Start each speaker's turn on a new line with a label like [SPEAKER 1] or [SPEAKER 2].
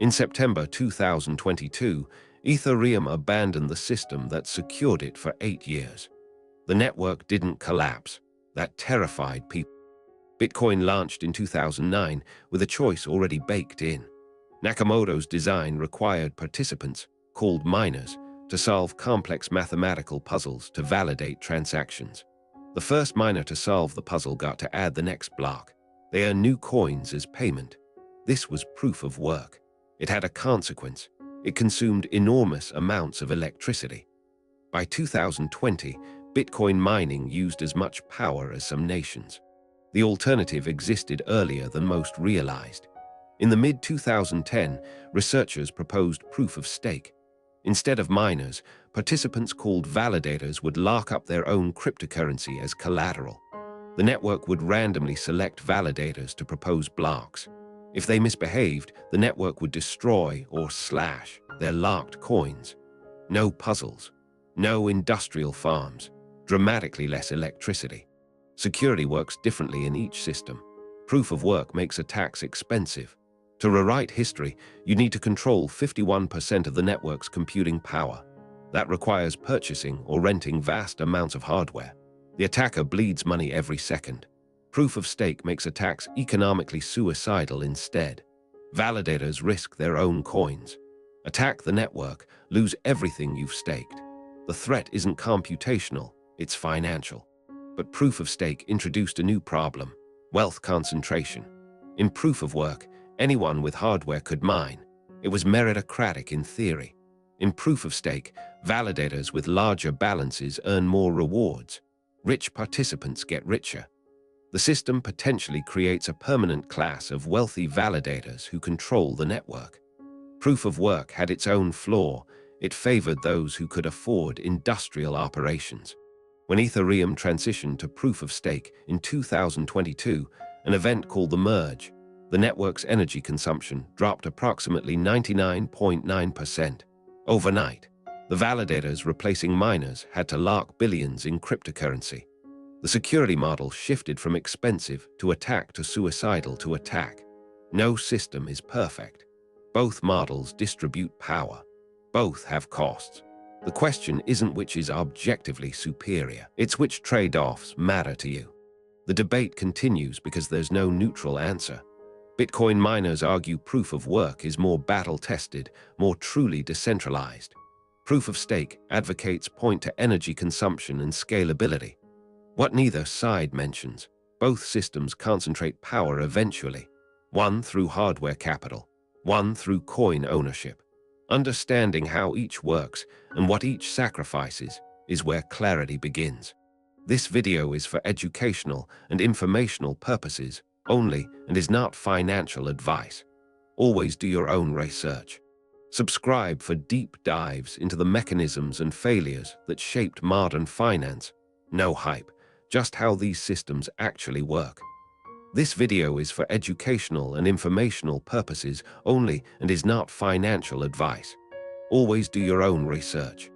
[SPEAKER 1] In September 2022, Ethereum abandoned the system that secured it for 8 years. The network didn't collapse. That terrified people. Bitcoin launched in 2009 with a choice already baked in. Nakamoto's design required participants, called miners, to solve complex mathematical puzzles to validate transactions. The first miner to solve the puzzle got to add the next block. They earned new coins as payment. This was proof of work. It had a consequence. It consumed enormous amounts of electricity. By 2020, Bitcoin mining used as much power as some nations. The alternative existed earlier than most realized. In the mid-2010, researchers proposed proof of stake. Instead of miners, participants called validators would lock up their own cryptocurrency as collateral. The network would randomly select validators to propose blocks. If they misbehaved, the network would destroy or slash their locked coins. No puzzles, no industrial farms, dramatically less electricity. Security works differently in each system. Proof of work makes attacks expensive. To rewrite history, you need to control 51% of the network's computing power. That requires purchasing or renting vast amounts of hardware. The attacker bleeds money every second. Proof of stake makes attacks economically suicidal instead. Validators risk their own coins. Attack the network, lose everything you've staked. The threat isn't computational, it's financial. But proof of stake introduced a new problem: wealth concentration. In proof of work, anyone with hardware could mine. It was meritocratic in theory. In proof of stake, validators with larger balances earn more rewards. Rich participants get richer. The system potentially creates a permanent class of wealthy validators who control the network. Proof of work had its own flaw. It favored those who could afford industrial operations. When Ethereum transitioned to proof of stake in 2022, an event called the merge, the network's energy consumption dropped approximately 99.9%. Overnight, the validators replacing miners had to lock billions in cryptocurrency. The security model shifted from expensive to attack to suicidal to attack. No system is perfect. Both models distribute power. Both have costs. The question isn't which is objectively superior, it's which trade-offs matter to you. The debate continues because there's no neutral answer. Bitcoin miners argue proof of work is more battle-tested, more truly decentralized. Proof of stake advocates point to energy consumption and scalability. What neither side mentions, both systems concentrate power eventually, one through hardware capital, one through coin ownership. Understanding how each works and what each sacrifices is where clarity begins. This video is for educational and informational purposes only and is not financial advice. Always do your own research. Subscribe for deep dives into the mechanisms and failures that shaped modern finance. No hype, just how these systems actually work. This video is for educational and informational purposes only and is not financial advice. Always do your own research.